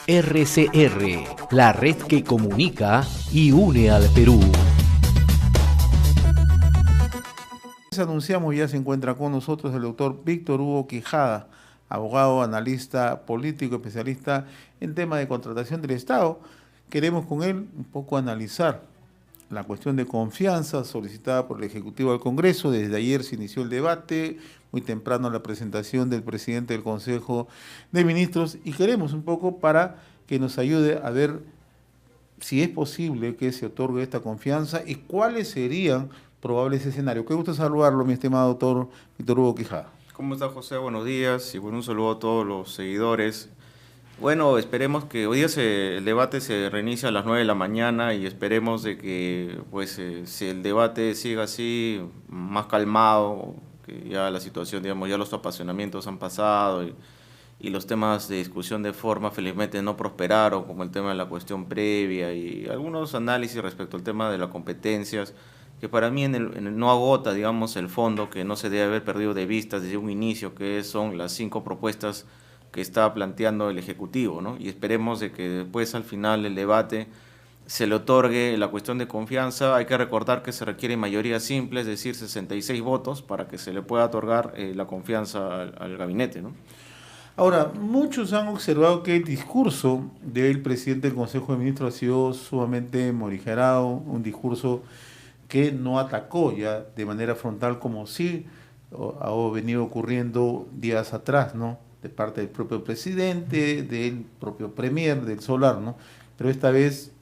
RCR, la red que comunica y une al Perú. Anunciamos, ya se encuentra con nosotros el doctor Víctor Hugo Quijada, abogado, analista político, especialista en temas de contratación del Estado. Queremos con él un poco analizar la cuestión de confianza solicitada por el Ejecutivo al Congreso. Desde ayer se inició el debate, muy temprano la presentación del presidente del Consejo de Ministros, y queremos un poco para que nos ayude a ver si es posible que se otorgue esta confianza y cuáles serían probables escenarios. Qué gusto saludarlo, mi estimado doctor Víctor Hugo Quijada. ¿Cómo está, José? Buenos días y bueno, un saludo a todos los seguidores. Bueno, esperemos que hoy día el debate se reinicia a las 9 de la mañana y esperemos de que si el debate siga así, más calmado, que ya la situación, digamos, ya los apasionamientos han pasado y los temas de discusión de forma felizmente no prosperaron, como el tema de la cuestión previa y algunos análisis respecto al tema de las competencias, que para mí no agota, digamos, el fondo que no se debe haber perdido de vista desde un inicio, que son las 5 propuestas que está planteando el Ejecutivo, ¿no? Y esperemos de que después, al final del debate, se le otorgue la cuestión de confianza. Hay que recordar que se requiere mayoría simple, es decir, 66 votos, para que se le pueda otorgar la confianza al gabinete, ¿no? Ahora, muchos han observado que el discurso del presidente del Consejo de Ministros ha sido sumamente morigerado, un discurso que no atacó ya de manera frontal como sí ha venido ocurriendo días atrás, ¿no?, de parte del propio presidente, del propio premier, del Solar, ¿no? Pero esta vez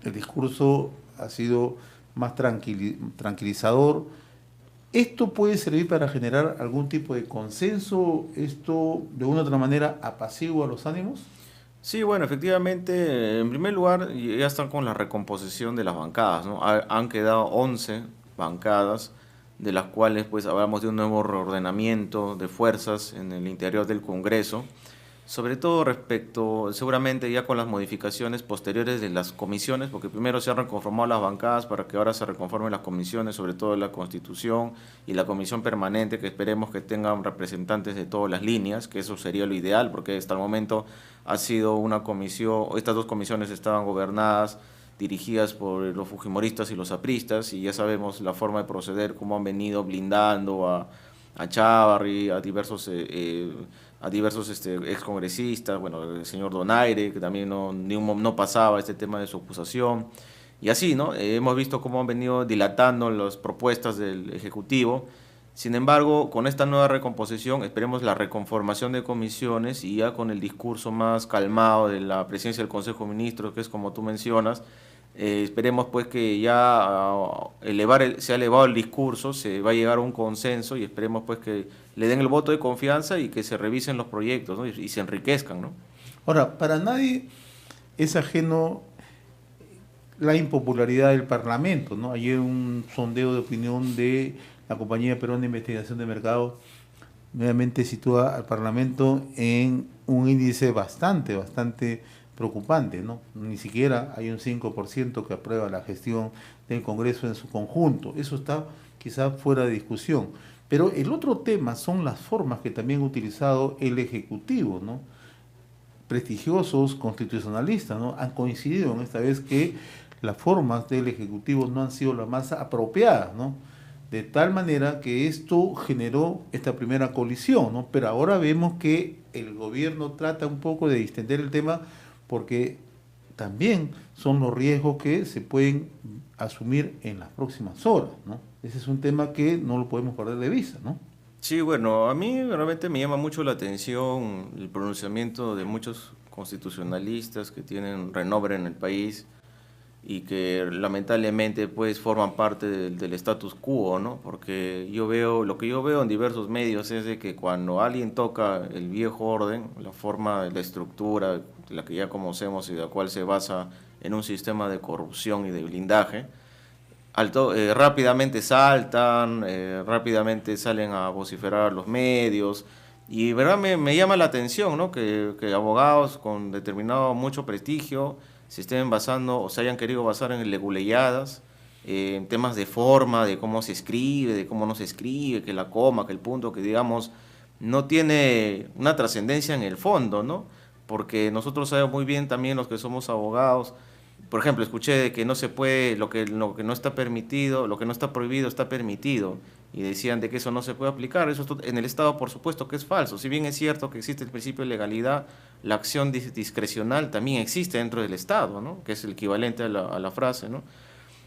el discurso ha sido más tranquilizador. ¿Esto puede servir para generar algún tipo de consenso? ¿Esto de una u otra manera apacigua los ánimos? Sí, bueno, efectivamente, en primer lugar, ya están con la recomposición de las bancadas, ¿no? Han quedado 11 bancadas, de las cuales pues hablamos de un nuevo reordenamiento de fuerzas en el interior del Congreso, sobre todo respecto, seguramente ya con las modificaciones posteriores de las comisiones, porque primero se han reconformado las bancadas para que ahora se reconformen las comisiones, sobre todo la Constitución y la Comisión Permanente, que esperemos que tengan representantes de todas las líneas, que eso sería lo ideal, porque hasta el momento ha sido una comisión, estas dos comisiones estaban gobernadas, dirigidas por los fujimoristas y los apristas, y ya sabemos la forma de proceder, cómo han venido blindando a Chávarri, a diversos excongresistas, bueno, el señor Donaire, que también no pasaba este tema de su acusación, y así, ¿no? Hemos visto cómo han venido dilatando las propuestas del Ejecutivo. Sin embargo, con esta nueva recomposición, esperemos la reconformación de comisiones y ya con el discurso más calmado de la presidencia del Consejo de Ministros, que es como tú mencionas, esperemos pues que ya se ha elevado el discurso, se va a llegar a un consenso y esperemos pues que le den el voto de confianza y que se revisen los proyectos, ¿no? y se enriquezcan, ¿no? Ahora, para nadie es ajeno la impopularidad del Parlamento, ¿no? Ayer un sondeo de opinión de la Compañía Peruana de Investigación de Mercado nuevamente sitúa al Parlamento en un índice bastante preocupante, ¿no? Ni siquiera hay un 5% que aprueba la gestión del Congreso en su conjunto. Eso está quizás fuera de discusión. Pero el otro tema son las formas que también ha utilizado el Ejecutivo, ¿no? Prestigiosos constitucionalistas, ¿no?, han coincidido en esta vez que las formas del Ejecutivo no han sido las más apropiadas, ¿no? De tal manera que esto generó esta primera colisión, ¿no? Pero ahora vemos que el gobierno trata un poco de distender el tema porque también son los riesgos que se pueden asumir en las próximas horas, ¿no? Ese es un tema que no lo podemos perder de vista, ¿no? Sí, bueno, a mí realmente me llama mucho la atención el pronunciamiento de muchos constitucionalistas que tienen renombre en el país y que lamentablemente pues forman parte del status quo, ¿no? Porque lo que yo veo en diversos medios es de que cuando alguien toca el viejo orden, la forma, la estructura, la que ya conocemos y la cual se basa en un sistema de corrupción y de blindaje, rápidamente saltan, rápidamente salen a vociferar los medios, y verdad me llama la atención, ¿no?, que abogados con determinado mucho prestigio se estén basando o se hayan querido basar en leguleyadas, en temas de forma, de cómo se escribe, de cómo no se escribe, que la coma, que el punto, que digamos no tiene una trascendencia en el fondo, ¿no? porque nosotros sabemos muy bien también los que somos abogados. Por ejemplo, escuché de que no se puede, lo que no está permitido, lo que no está prohibido está permitido, y decían de que eso no se puede aplicar. Eso en el Estado, por supuesto, que es falso. Si bien es cierto que existe el principio de legalidad, la acción discrecional también existe dentro del Estado, ¿no? Que es el equivalente a la frase, ¿no?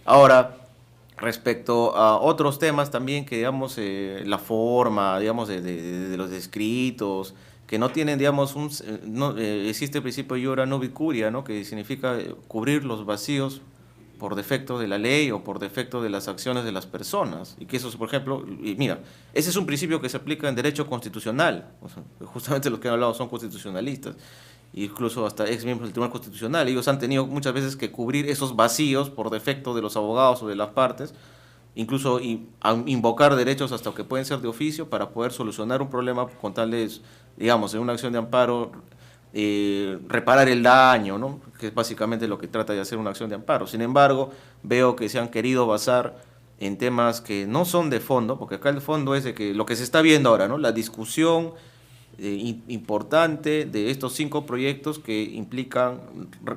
Ahora, respecto a otros temas también que, digamos, la forma, digamos, de los escritos, que no tienen, digamos, existe el principio iura nobis curia, ¿no? Que significa cubrir los vacíos por defecto de la ley o por defecto de las acciones de las personas. Y que eso, por ejemplo, y mira, ese es un principio que se aplica en derecho constitucional. O sea, justamente los que han hablado son constitucionalistas, incluso hasta ex miembros del Tribunal Constitucional. Ellos han tenido muchas veces que cubrir esos vacíos por defecto de los abogados o de las partes, incluso invocar derechos hasta que pueden ser de oficio para poder solucionar un problema con tal de, digamos, en una acción de amparo, reparar el daño, ¿no? Que es básicamente lo que trata de hacer una acción de amparo. Sin embargo, veo que se han querido basar en temas que no son de fondo, porque acá el fondo es de que lo que se está viendo ahora, ¿no? La discusión importante de estos 5 proyectos que implican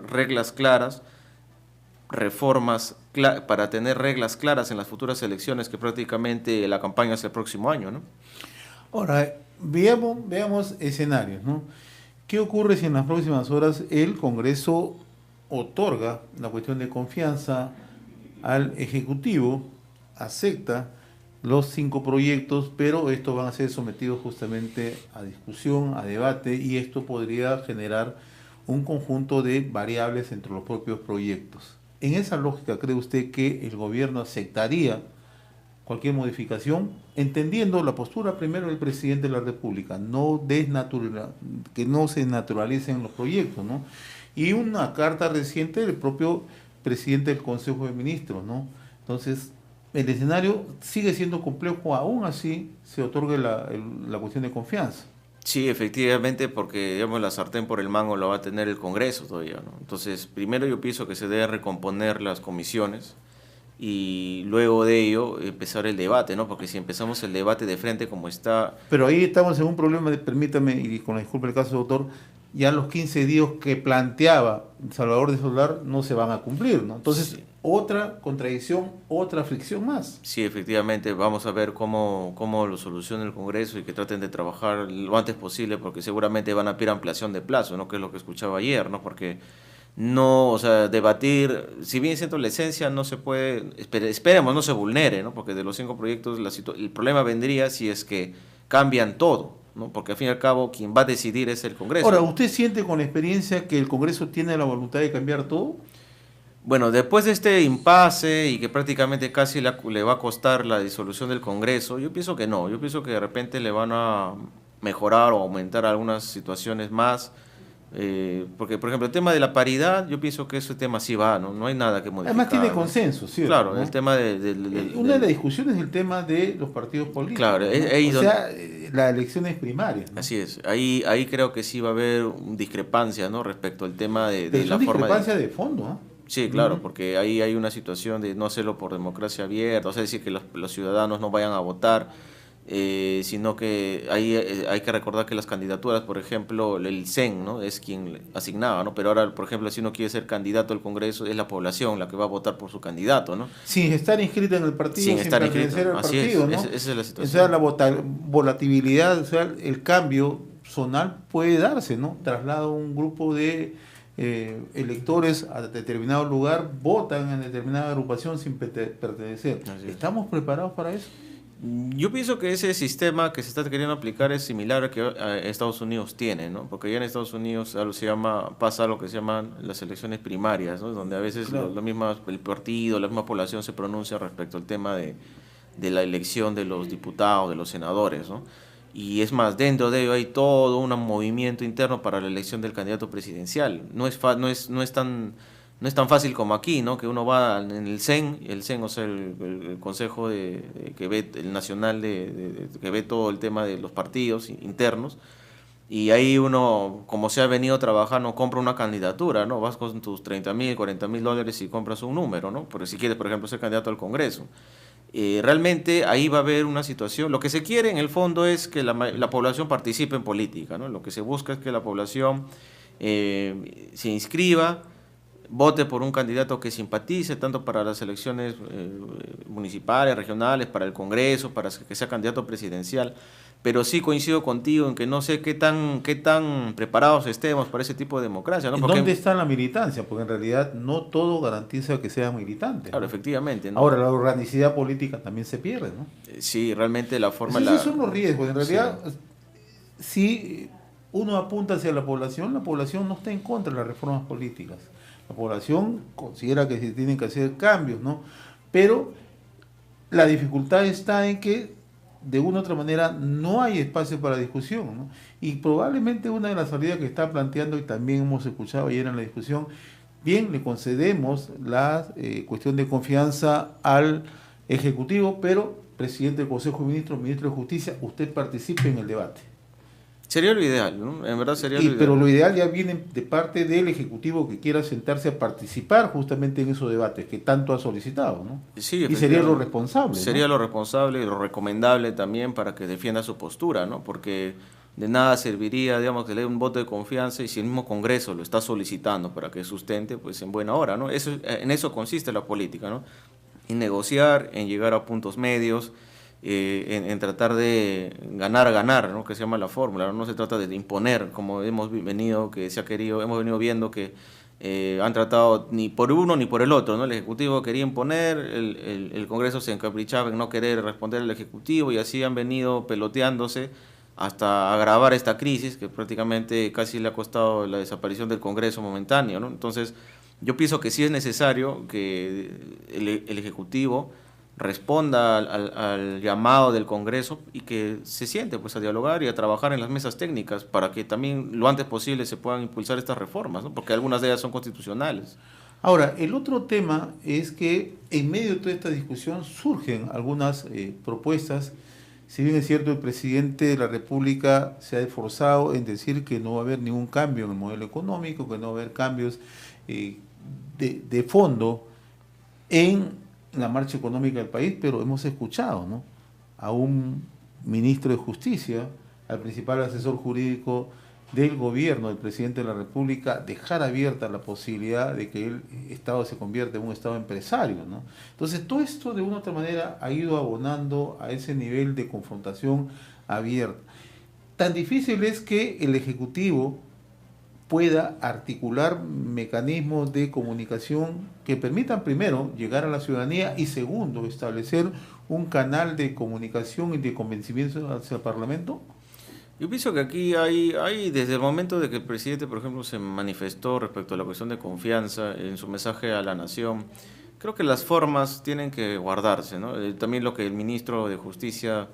reglas claras, reformas para tener reglas claras en las futuras elecciones, que prácticamente la campaña es el próximo año, ¿no? Ahora, veamos escenarios, ¿no? ¿Qué ocurre si en las próximas horas el Congreso otorga la cuestión de confianza al Ejecutivo, acepta los 5 proyectos, pero estos van a ser sometidos justamente a discusión, a debate, y esto podría generar un conjunto de variables entre los propios proyectos? En esa lógica, ¿cree usted que el gobierno aceptaría cualquier modificación, entendiendo la postura primero del presidente de la República, que no se naturalicen los proyectos, ¿no? Y una carta reciente del propio presidente del Consejo de Ministros, ¿no? Entonces, el escenario sigue siendo complejo, aún así se otorgue la cuestión de confianza. Sí, efectivamente, porque, digamos, la sartén por el mango lo va a tener el Congreso todavía, ¿no? Entonces, primero yo pienso que se debe recomponer las comisiones, y luego de ello empezar el debate, ¿no? Porque si empezamos el debate de frente como está... Pero ahí estamos en un problema, permítame, y con la disculpa del caso, doctor, ya los 15 días que planteaba Salvador de Solar no se van a cumplir, ¿no? Entonces, sí, otra contradicción, otra fricción más. Sí, efectivamente, vamos a ver cómo lo soluciona el Congreso, y que traten de trabajar lo antes posible, porque seguramente van a pedir ampliación de plazo, ¿no? Que es lo que escuchaba ayer, ¿no? Porque no, o sea, debatir, si bien siento la esencia, no se puede, esperemos no se vulnere, ¿no? Porque de los 5 proyectos el problema vendría si es que cambian todo, ¿no? Porque al fin y al cabo quien va a decidir es el Congreso. Ahora, ¿usted siente con la experiencia que el Congreso tiene la voluntad de cambiar todo? Bueno, después de este impasse y que prácticamente casi le va a costar la disolución del Congreso, yo pienso que no, yo pienso que de repente le van a mejorar o aumentar algunas situaciones más. Porque, por ejemplo, el tema de la paridad, yo pienso que ese tema sí va, no hay nada que modificar. Además tiene consenso, ¿cierto? Claro, ¿no? el tema una de las discusiones es el tema de los partidos políticos. Claro, ¿no? O sea, las elecciones primarias, ¿no? Así es, ahí creo que sí va a haber discrepancia, ¿no? Respecto al tema de la forma discrepancia de fondo, ¿no? Sí, claro, porque ahí hay una situación de no hacerlo por democracia abierta, o sea, decir que los ciudadanos no vayan a votar, sino que ahí hay que recordar que las candidaturas, por ejemplo, el CEN, ¿no? Es quien asignaba, ¿no? Pero ahora, por ejemplo, si uno quiere ser candidato al Congreso, es la población la que va a votar por su candidato, ¿no? Sin estar inscrita en el partido, sin pertenecer al partido, ¿no? Esa es la situación. O sea, la volatilidad, o sea, el cambio zonal puede darse, ¿no? Traslado un grupo de electores a determinado lugar, votan en determinada agrupación sin pertenecer. ¿Estamos preparados para eso? Yo pienso que ese sistema que se está queriendo aplicar es similar al que Estados Unidos tiene, ¿no? Porque ya en Estados Unidos pasa lo que se llaman las elecciones primarias, ¿no? Donde a veces claro, el partido, la misma población se pronuncia respecto al tema de la elección de los diputados, de los senadores, ¿no? Y es más, dentro de ello hay todo un movimiento interno para la elección del candidato presidencial. No es tan fácil como aquí, ¿no? Que uno va en el CEN, o sea, el Consejo que ve el nacional que ve todo el tema de los partidos internos, y ahí uno, como se ha venido trabajando, compra una candidatura, ¿no? Vas con tus $30,000, $40,000 y compras un número, ¿no? Pero si quieres, por ejemplo, ser candidato al Congreso. Realmente ahí va a haber una situación, lo que se quiere en el fondo es que la población participe en política, ¿no? Lo que se busca es que la población se inscriba, vote por un candidato que simpatice tanto para las elecciones municipales, regionales, para el Congreso, para que sea candidato presidencial. Pero sí coincido contigo en que no sé qué tan preparados estemos para ese tipo de democracia, ¿no? Porque, ¿dónde está la militancia? Porque en realidad no todo garantiza que sea militante, claro, ¿no? efectivamente, ¿no? Ahora, la organicidad política también se pierde, ¿no? Sí, realmente la forma... Esos son los riesgos. En realidad, Sí. si uno apunta hacia la población no está en contra de las reformas políticas. La población considera que se tienen que hacer cambios, ¿no? Pero la dificultad está en que de una u otra manera no hay espacio para discusión, ¿no? Y probablemente una de las salidas que está planteando, y también hemos escuchado ayer en la discusión, bien, le concedemos la cuestión de confianza al Ejecutivo, pero presidente del Consejo de Ministros, ministro de Justicia, usted participe en el debate. Sería lo ideal, ¿no? En verdad sería lo ideal. Pero lo ideal ya viene de parte del Ejecutivo que quiera sentarse a participar justamente en esos debates que tanto ha solicitado, ¿no? Sí, y sería lo responsable, sería ¿no? lo responsable y lo recomendable también para que defienda su postura, ¿no? Porque de nada serviría, digamos, que le dé un voto de confianza y si el mismo Congreso lo está solicitando para que sustente, pues en buena hora, ¿no? En eso consiste la política, ¿no? En negociar, en llegar a puntos medios, en tratar de ganar, ¿no? Que se llama la fórmula, ¿no? No se trata de imponer, como hemos venido viendo que han tratado ni por uno ni por el otro, ¿no? El Ejecutivo quería imponer, el Congreso se encaprichaba en no querer responder al Ejecutivo y así han venido peloteándose hasta agravar esta crisis que prácticamente casi le ha costado la desaparición del Congreso momentáneo, ¿no? Entonces, yo pienso que sí es necesario que el Ejecutivo responda al llamado del Congreso y que se siente pues a dialogar y a trabajar en las mesas técnicas para que también lo antes posible se puedan impulsar estas reformas, ¿no? Porque algunas de ellas son constitucionales. Ahora, el otro tema es que en medio de toda esta discusión surgen algunas propuestas. Si bien es cierto, el presidente de la República se ha esforzado en decir que no va a haber ningún cambio en el modelo económico, que no va a haber cambios de fondo en la marcha económica del país, pero hemos escuchado, ¿no?, a un ministro de Justicia, al principal asesor jurídico del gobierno del presidente de la República, dejar abierta la posibilidad de que el Estado se convierta en un Estado empresario, ¿no? Entonces, todo esto de una u otra manera ha ido abonando a ese nivel de confrontación abierta. Tan difícil es que el Ejecutivo pueda articular mecanismos de comunicación que permitan, primero, llegar a la ciudadanía y, segundo, establecer un canal de comunicación y de convencimiento hacia el Parlamento. Yo pienso que aquí hay desde el momento de que el presidente, por ejemplo, se manifestó respecto a la cuestión de confianza en su mensaje a la nación, creo que las formas tienen que guardarse, ¿no? También lo que el ministro de Justicia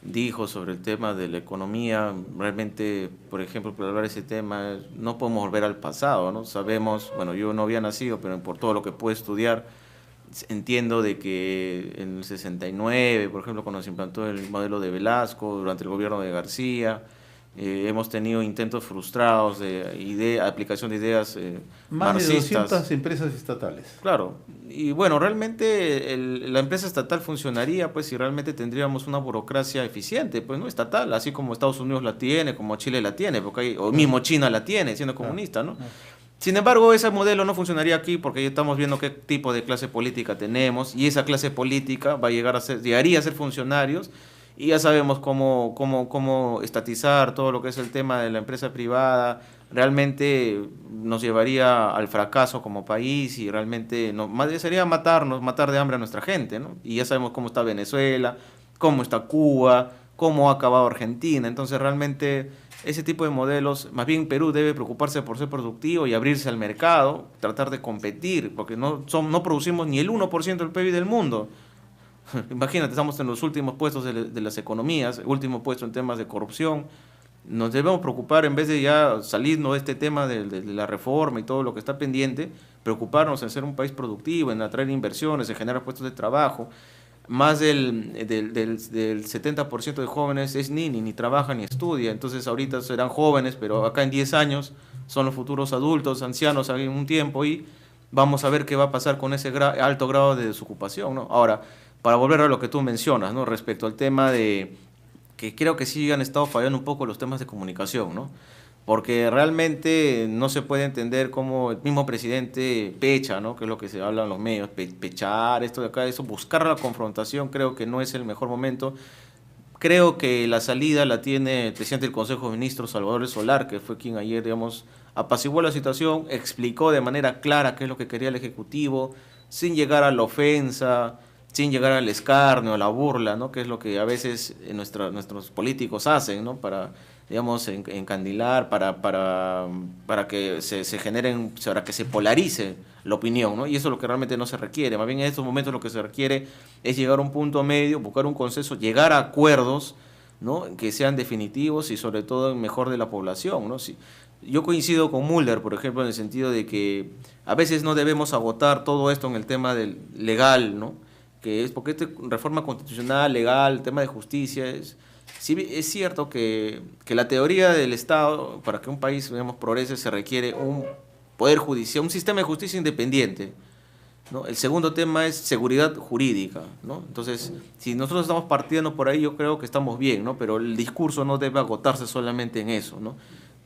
dijo sobre el tema de la economía, realmente, por ejemplo, por hablar de ese tema, no podemos volver al pasado, ¿no? Sabemos, bueno, yo no había nacido, pero por todo lo que pude estudiar, entiendo de que en el 69, por ejemplo, cuando se implantó el modelo de Velasco, durante el gobierno de García, hemos tenido intentos frustrados de aplicación de ideas Más marxistas. de 200 empresas estatales. Claro, y bueno, realmente la empresa estatal funcionaría pues si realmente tendríamos una burocracia eficiente, pues no estatal, así como Estados Unidos la tiene, como Chile la tiene, porque o mismo China la tiene, siendo comunista, ¿no? Sin embargo, ese modelo no funcionaría aquí porque ya estamos viendo qué tipo de clase política tenemos y esa clase política va a llegaría a ser funcionarios y ya sabemos cómo estatizar todo lo que es el tema de la empresa privada. Realmente nos llevaría al fracaso como país y realmente sería matar de hambre a nuestra gente, ¿no? Y ya sabemos cómo está Venezuela, cómo está Cuba, cómo ha acabado Argentina. Entonces realmente ese tipo de modelos, más bien Perú debe preocuparse por ser productivo y abrirse al mercado, tratar de competir, porque no producimos ni el 1% del PIB del mundo. Imagínate, estamos en los últimos puestos de las economías, último puesto en temas de corrupción. Nos debemos preocupar, en vez de ya salirnos de este tema de la reforma y todo lo que está pendiente, preocuparnos en ser un país productivo, en atraer inversiones, en generar puestos de trabajo. Más del 70% de jóvenes es ni trabaja ni estudia, entonces ahorita serán jóvenes, pero acá en 10 años son los futuros adultos, ancianos en un tiempo y vamos a ver qué va a pasar con ese alto grado de desocupación, ¿no? Ahora, para volver a lo que tú mencionas, ¿no?, respecto al tema de que creo que sí han estado fallando un poco los temas de comunicación, ¿no? porque realmente no se puede entender cómo el mismo presidente pecha, ¿no? Que es lo que se habla en los medios, pechar, esto de acá, eso, buscar la confrontación, creo que no es el mejor momento. Creo que la salida la tiene el presidente del Consejo de Ministros, Salvador Solar, que fue quien ayer, digamos, apaciguó la situación, explicó de manera clara qué es lo que quería el Ejecutivo, sin llegar a la ofensa, sin llegar al escarnio, a la burla, ¿no? Que es lo que a veces nuestros políticos hacen, ¿no? Para, digamos, encandilar, para que se generen, para que se polarice la opinión, ¿no? Y eso es lo que realmente no se requiere. Más bien en estos momentos lo que se requiere es llegar a un punto medio, buscar un consenso, llegar a acuerdos, ¿no? Que sean definitivos y sobre todo en mejor de la población, ¿no? Si, yo coincido con Mulder, por ejemplo, en el sentido de que a veces no debemos agotar todo esto en el tema del legal, ¿no? Que es porque reforma constitucional, legal, el tema de justicia, sí, es cierto que la teoría del Estado, para que un país, digamos, progrese, se requiere un poder judicial, un sistema de justicia independiente, ¿no? El segundo tema es seguridad jurídica, ¿no? Entonces, si nosotros estamos partiendo por ahí, yo creo que estamos bien, ¿no? Pero el discurso no debe agotarse solamente en eso, ¿no?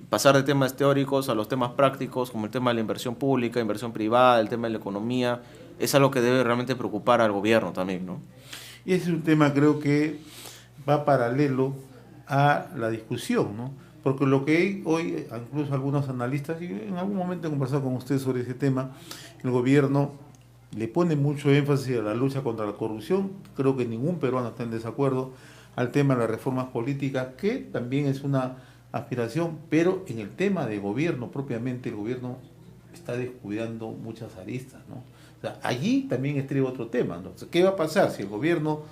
Pasar de temas teóricos a los temas prácticos, como el tema de la inversión pública, inversión privada, el tema de la economía, es algo que debe realmente preocupar al gobierno también, ¿no? Y ese es un tema, creo que va paralelo a la discusión, ¿no? Porque lo que hay hoy, incluso algunos analistas, y en algún momento he conversado con usted sobre ese tema, el gobierno le pone mucho énfasis a la lucha contra la corrupción, creo que ningún peruano está en desacuerdo, al tema de las reformas políticas, que también es una aspiración, pero en el tema de gobierno propiamente, el gobierno está descuidando muchas aristas, ¿no? O sea, allí también estriba otro tema, ¿no? O sea, ¿qué va a pasar si el gobierno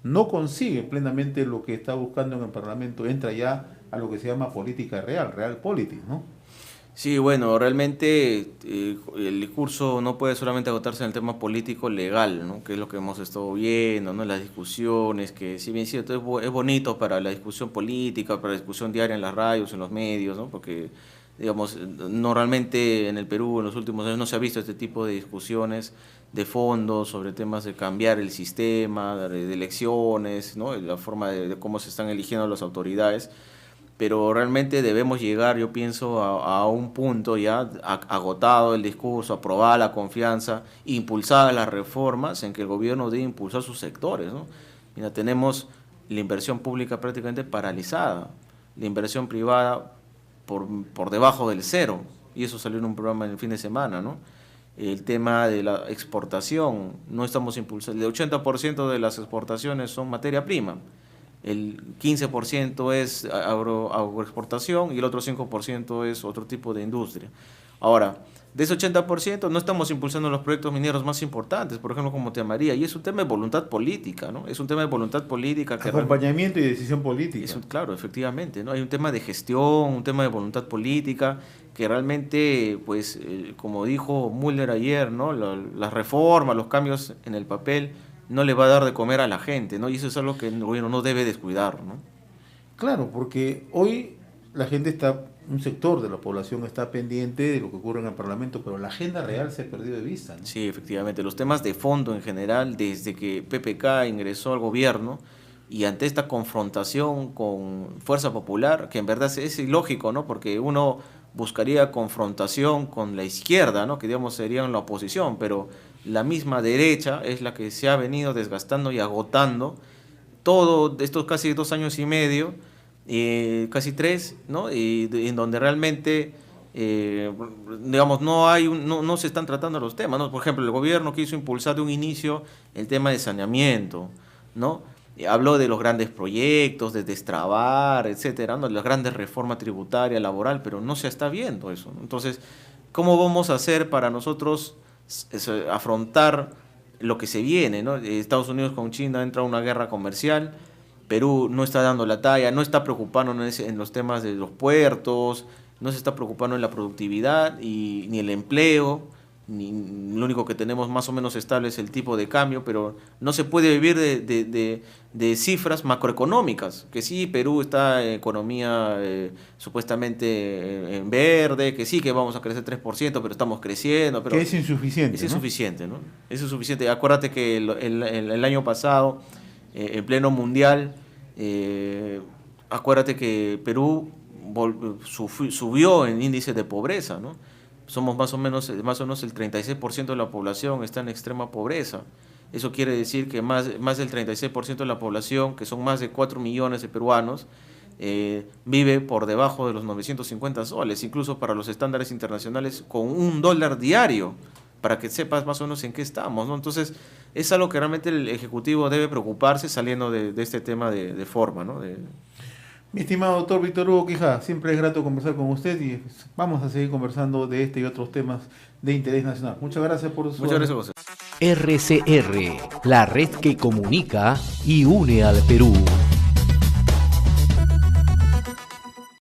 no consigue plenamente lo que está buscando en el Parlamento? Entra ya a lo que se llama política real, realpolitik, ¿no? Sí, bueno, realmente el discurso no puede solamente agotarse en el tema político legal, ¿no? Que es lo que hemos estado viendo, ¿no? Las discusiones, que si bien es cierto, es bonito para la discusión política, para la discusión diaria en las radios, en los medios, ¿no? Porque, digamos, normalmente en el Perú en los últimos años no se ha visto este tipo de discusiones de fondo sobre temas de cambiar el sistema, de elecciones, ¿no? La forma de cómo se están eligiendo las autoridades. Pero realmente debemos llegar, yo pienso, a un punto ya agotado el discurso, aprobada la confianza, impulsadas las reformas, en que el gobierno debe impulsar sus sectores, ¿no? Mira, tenemos la inversión pública prácticamente paralizada, la inversión privada por debajo del cero, y eso salió en un programa en el fin de semana, ¿no? El tema de la exportación, no estamos impulsando, el 80% de las exportaciones son materia prima. El 15% es agroexportación y el otro 5% es otro tipo de industria. Ahora, de ese 80% no estamos impulsando los proyectos mineros más importantes, por ejemplo, como Tía María, y es un tema de voluntad política, ¿no? Es un tema de voluntad política. Acompañamiento y decisión política. Claro, efectivamente, ¿no? Hay un tema de gestión, un tema de voluntad política, que realmente, pues, como dijo Mulder ayer, ¿no? Las reformas, los cambios en el papel no le va a dar de comer a la gente, ¿no? Y eso es algo que el gobierno no debe descuidar, ¿no? Claro, porque hoy la gente está, un sector de la población está pendiente de lo que ocurre en el Parlamento, pero la agenda real se ha perdido de vista, ¿no? Sí, efectivamente. Los temas de fondo en general, desde que PPK ingresó al gobierno y ante esta confrontación con Fuerza Popular, que en verdad es ilógico, ¿no? Porque uno buscaría confrontación con la izquierda, ¿no? Que digamos serían la oposición, pero la misma derecha es la que se ha venido desgastando y agotando todo estos casi 2 años y medio, casi 3, ¿no? Y en donde realmente, digamos, no se están tratando los temas, ¿no? Por ejemplo, el gobierno quiso impulsar de un inicio el tema de saneamiento, ¿no? Habló de los grandes proyectos, de destrabar, etcétera, ¿no? De las grandes reformas tributarias, laboral, pero no se está viendo eso, ¿no? Entonces, ¿cómo vamos a hacer para nosotros afrontar lo que se viene, ¿no? Estados Unidos con China entra a una guerra comercial, Perú no está dando la talla, no está preocupando en los temas de los puertos, no se está preocupando en la productividad ni el empleo, lo único que tenemos más o menos estable es el tipo de cambio, pero no se puede vivir de cifras macroeconómicas, que sí, Perú está en economía supuestamente en verde, que sí, que vamos a crecer 3%, pero estamos creciendo. Pero que es insuficiente. Es insuficiente, ¿no? Es insuficiente. Acuérdate que el año pasado, en pleno mundial, acuérdate que Perú subió en índice de pobreza, ¿no? Somos más o menos el 36% de la población está en extrema pobreza. Eso quiere decir que más del 36% de la población, que son más de 4 millones de peruanos, vive por debajo de los 950 soles, incluso para los estándares internacionales con $1 diario, para que sepas más o menos en qué estamos, ¿no? Entonces, es algo que realmente el Ejecutivo debe preocuparse saliendo de este tema de forma, ¿no? Mi estimado doctor Víctor Hugo Quijada, siempre es grato conversar con usted y vamos a seguir conversando de este y otros temas de interés nacional. Muchas gracias por su... Muchas gracias a usted. RCR, la red que comunica y une al Perú.